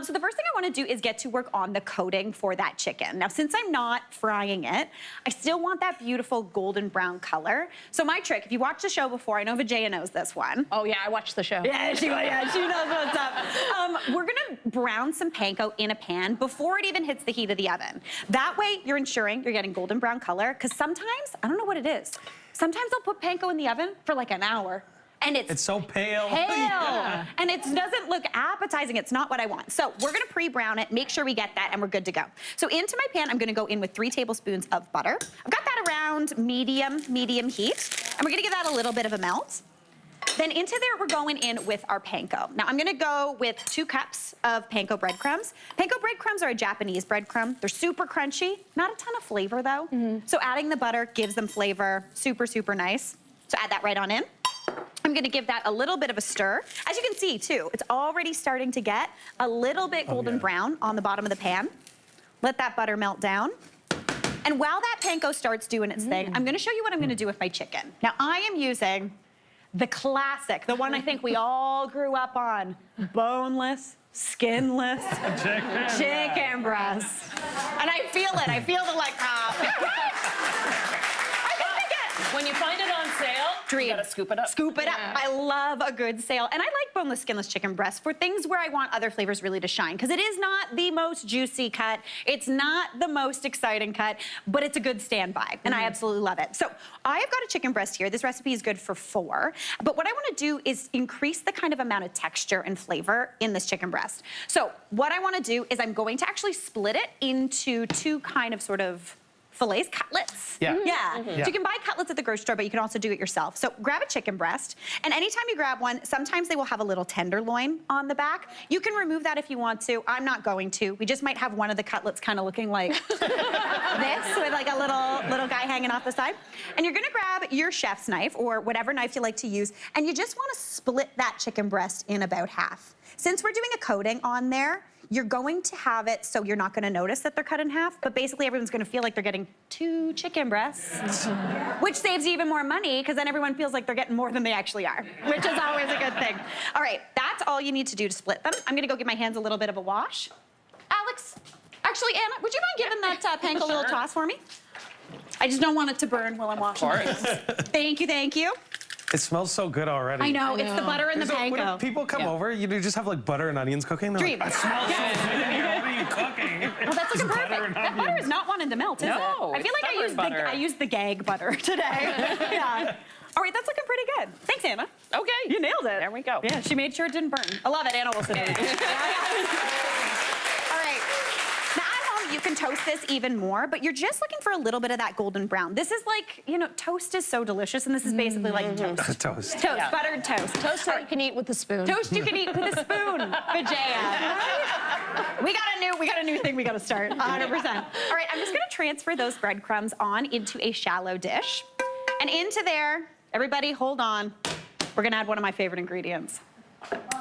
So the first thing I want to do is get to work on the coating for that chicken. Now, since I'm not frying it, I still want that beautiful golden brown color. So my trick, if you watched the show before, I know Vijaya knows this one. Oh yeah, I watched the show. Yeah, she knows what's up. We're gonna brown some panko in a pan before it even hits the heat of the oven. That way, you're ensuring you're getting golden brown color, because sometimes, I don't know what it is, sometimes they'll put panko in the oven for like an hour, and it's so pale. Yeah. And it doesn't look appetizing. It's not what I want. So we're gonna pre-brown it, make sure we get that, and we're good to go. So into my pan, I'm gonna go in with 3 tablespoons of butter. I've got that around medium heat, and we're gonna give that a little bit of a melt. Then into there, we're going in with our panko. Now, I'm gonna go with 2 cups of panko breadcrumbs. Panko breadcrumbs are a Japanese breadcrumb. They're super crunchy, not a ton of flavor though. So adding the butter gives them flavor, super, super nice. So add that right on in. I'm gonna give that a little bit of a stir. As you can see too, it's already starting to get a little bit golden brown on the bottom of the pan. Let that butter melt down. And while that panko starts doing its thing, I'm gonna show you what I'm gonna do with my chicken. Now, I am using the classic, the one I think we all grew up on, boneless, skinless chicken breast. And I feel it, I feel the like, When you find it on sale, you gotta scoop it up. Scoop it up. I love a good sale. And I like boneless, skinless chicken breast for things where I want other flavors really to shine, because it is not the most juicy cut. It's not the most exciting cut, but it's a good standby, and I absolutely love it. So I've got a chicken breast here. This recipe is good for 4, but what I wanna do is increase the kind of amount of texture and flavor in this chicken breast. So what I wanna do is I'm going to actually split it into 2 kind of sort of fillets, cutlets. So you can buy cutlets at the grocery store, but you can also do it yourself. So grab a chicken breast, and anytime you grab one, sometimes they will have a little tenderloin on the back. You can remove that if you want to. I'm not going to. We just might have one of the cutlets kind of looking like this, with like a little guy hanging off the side. And you're gonna grab your chef's knife, or whatever knife you like to use, and you just wanna split that chicken breast in about half. Since we're doing a coating on there, you're going to have it so you're not gonna notice that they're cut in half, but basically everyone's gonna feel like they're getting 2 chicken breasts, which saves you even more money, because then everyone feels like they're getting more than they actually are, which is always a good thing. All right, that's all you need to do to split them. I'm gonna go give my hands a little bit of a wash. Alex, actually, Anna, would you mind giving that panko a little toss for me? I just don't want it to burn while I'm washing my hands. Thank you, thank you. It smells so good already. I know, it's the butter and the panko. When people come over, you just have like butter and onions cooking. Dream. Like, it smells so good. What are you cooking? Well, that's looking perfect. That butter is not wanting to melt, is it? No, I feel like I used the gag butter today. Yeah. All right, that's looking pretty good. Thanks, Anna. Okay. You nailed it. There we go. Yeah, she made sure it didn't burn. I love it. Anna will sit in. All right. Now, at home, you can toast this even more, but you're just looking for a little bit of that golden brown. This is like, you know, toast is so delicious, and this is basically like toast. Toast. Toast, buttered toast. Toast that you can eat with a spoon. Toast you can eat with a spoon, Vijaya. We got a new thing we gotta start, 100%. All right, I'm just gonna transfer those breadcrumbs on into a shallow dish. And into there, everybody hold on, we're gonna add one of my favorite ingredients.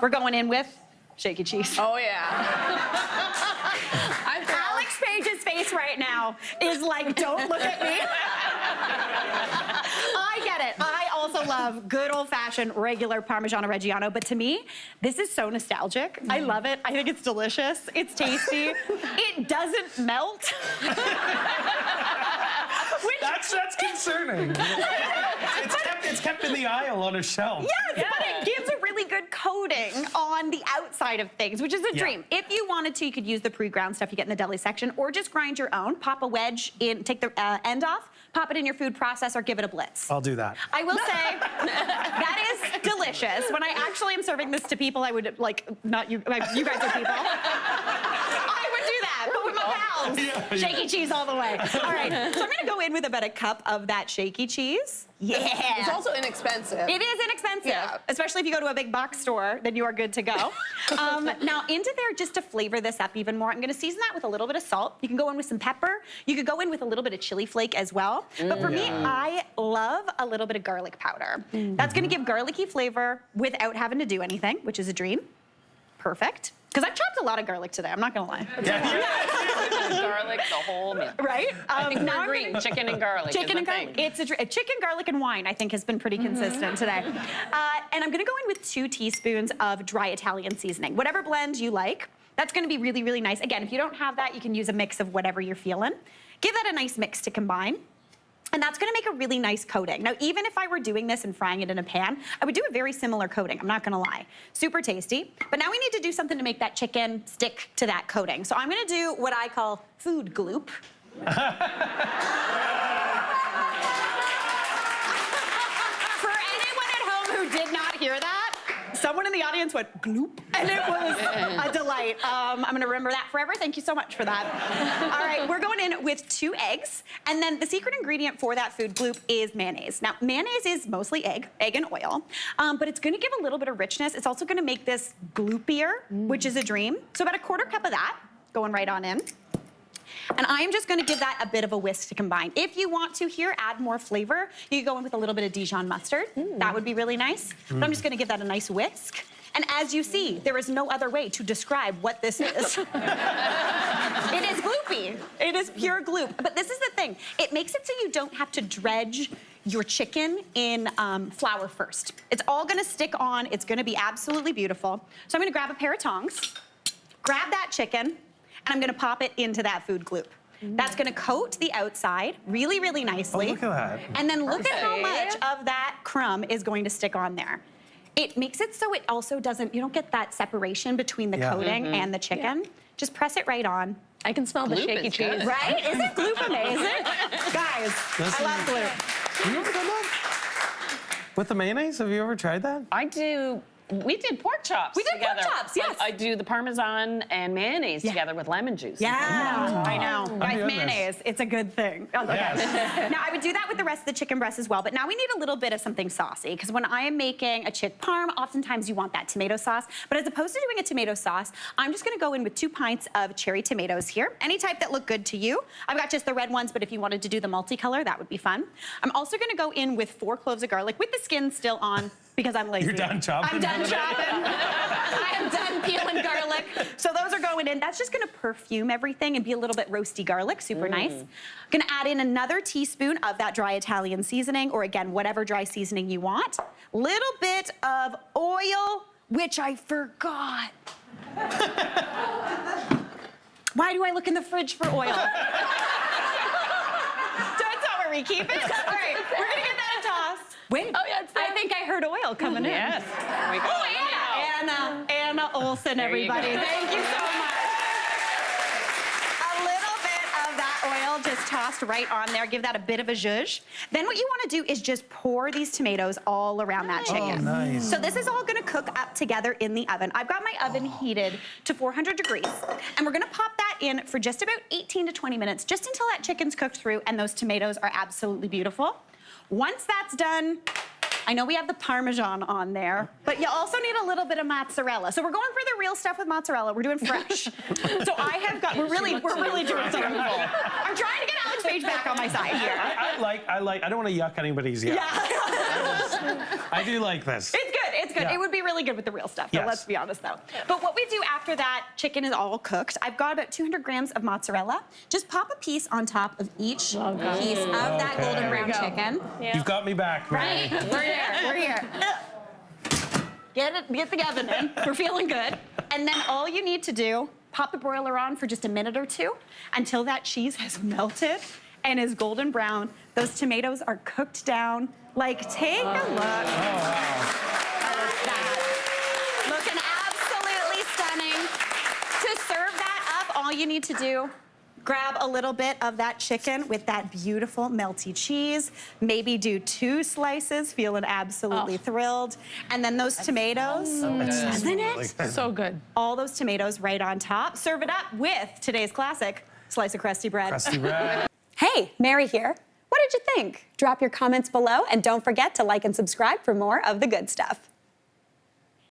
We're going in with shaky cheese. Oh yeah. Alex Page's face right now is like, don't look at me. I get it. I also love good old-fashioned regular Parmigiano Reggiano, but to me, this is so nostalgic. I love it. I think it's delicious. It's tasty. It doesn't melt. That's concerning. It's kept in the aisle on a shelf. Yes, but it gives a really good coating on the outside of things, which is a dream. If you wanted to, you could use the pre-ground stuff you get in the deli section, or just grind your own. Pop a wedge in, take the end off, pop it in your food processor, give it a blitz. I'll do that. I will say, that is delicious. When I actually am serving this to people, I would, like, not you, like, you guys are people. I would do that, but with my pals. Shaky cheese all the way. All right, so I'm gonna go in with about a cup of that shaky cheese. Yeah. It's also inexpensive. It is inexpensive, especially if you go to a big box store, then you are good to go. Now into there, just to flavor this up even more, I'm gonna season that with a little bit of salt. You can go in with some pepper. You could go in with a little bit of chili flake as well. But for me, I love a little bit of garlic powder. That's gonna give garlicky flavor without having to do anything, which is a dream. Perfect. Because I've chopped a lot of garlic today, I'm not gonna lie. Garlic, the whole meal. Right? I think we're agreeing. Chicken and garlic. Chicken and garlic. It's a chicken, garlic, and wine, I think, has been pretty consistent today. And I'm gonna go in with 2 teaspoons of dry Italian seasoning. Whatever blend you like. That's gonna be really, really nice. Again, if you don't have that, you can use a mix of whatever you're feeling. Give that a nice mix to combine. And that's gonna make a really nice coating. Now, even if I were doing this and frying it in a pan, I would do a very similar coating, I'm not gonna lie. Super tasty. But now we need to do something to make that chicken stick to that coating. So I'm gonna do what I call food gloop. For anyone at home who did not hear that, someone in the audience went gloop, and it was a delight. I'm gonna remember that forever. Thank you so much for that. All right, we're going in with 2 eggs, and then the secret ingredient for that food gloop is mayonnaise. Now, mayonnaise is mostly egg and oil, but it's gonna give a little bit of richness. It's also gonna make this gloopier, which is a dream. So about a 1/4 cup of that, going right on in. And I am just gonna give that a bit of a whisk to combine. If you want to here, add more flavor, you could go in with a little bit of Dijon mustard. That would be really nice. But I'm just gonna give that a nice whisk. And as you see, there is no other way to describe what this is. It is gloopy. It is pure gloop. But this is the thing. It makes it so you don't have to dredge your chicken in flour first. It's all gonna stick on. It's gonna be absolutely beautiful. So I'm gonna grab a pair of tongs, grab that chicken, and I'm gonna pop it into that food gloop. That's gonna coat the outside really, really nicely. Oh, look at that. And then look at how much of that crumb is going to stick on there. It makes it so it also doesn't, you don't get that separation between the coating and the chicken. Just press it right on. I can smell the Gloop shaky is cheese. good. Right? Isn't gloop amazing? Guys, I love gloop. Have you ever done that? With the mayonnaise? Have you ever tried that? We did pork chops We did pork together. chops, yes. I do the Parmesan and mayonnaise together with lemon juice. Yeah, I know. Guys, goodness. mayonnaise, it's a good thing. Oh, okay. Yes. Now, I would do that with the rest of the chicken breast as well, but now we need a little bit of something saucy, because when I am making a chick parm, oftentimes you want that tomato sauce, but as opposed to doing a tomato sauce, I'm just gonna go in with 2 pints of cherry tomatoes here, any type that look good to you. I've got just the red ones, but if you wanted to do the multicolor, that would be fun. I'm also gonna go in with 4 cloves of garlic with the skin still on, because I'm lazy. You're done chopping? I'm done chopping. I am done peeling garlic. So those are going in. That's just gonna perfume everything and be a little bit roasty garlic, super nice. Gonna add in another teaspoon of that dry Italian seasoning, or again, whatever dry seasoning you want. Little bit of oil, which I forgot. Why do I look in the fridge for oil? That's not where we keep it. All right, we're gonna get that a toss. Wait, Oh, yeah, it's there. I think I heard oil coming in. Yes. There we go. Oh, Anna Olsen, everybody. you go. Thank you so much. A little bit of that oil just tossed right on there. Give that a bit of a zhuzh. Then what you want to do is just pour these tomatoes all around that chicken. Oh, nice. So this is all going to cook up together in the oven. I've got my oven heated to 400 degrees, and we're going to pop that in for just about 18 to 20 minutes, just until that chicken's cooked through and those tomatoes are absolutely beautiful. Once that's done, I know we have the Parmesan on there, but you also need a little bit of mozzarella. So we're going for the real stuff with mozzarella. We're doing fresh. So I have got, we're really doing something. I'm trying to get Alex Page back on my side here. I don't want to yuck anybody's yuck. Yeah. I do like this. It's good, it's good. Yeah. It would be really good with the real stuff, though, Yes. let's be honest, though. But what we do after that chicken is all cooked, I've got about 200 grams of mozzarella. Just pop a piece on top of each piece of that Okay. golden There we brown go. chicken. You've got me back, Mary. Right? We're here, we're here. Get the oven in, we're feeling good. And then all you need to do, pop the broiler on for just a minute or two until that cheese has melted and is golden brown. Those tomatoes are cooked down. Like, take a look. Oh, wow. That. Looking absolutely stunning. To serve that up, all you need to do, grab a little bit of that chicken with that beautiful melty cheese. Maybe do 2 slices, feeling absolutely thrilled. And then those tomatoes, doesn't it? So good. All those tomatoes right on top. Serve it up with today's classic, slice of crusty bread. Crusty bread. Hey, Mary here. What did you think? Drop your comments below, and don't forget to like and subscribe for more of the good stuff.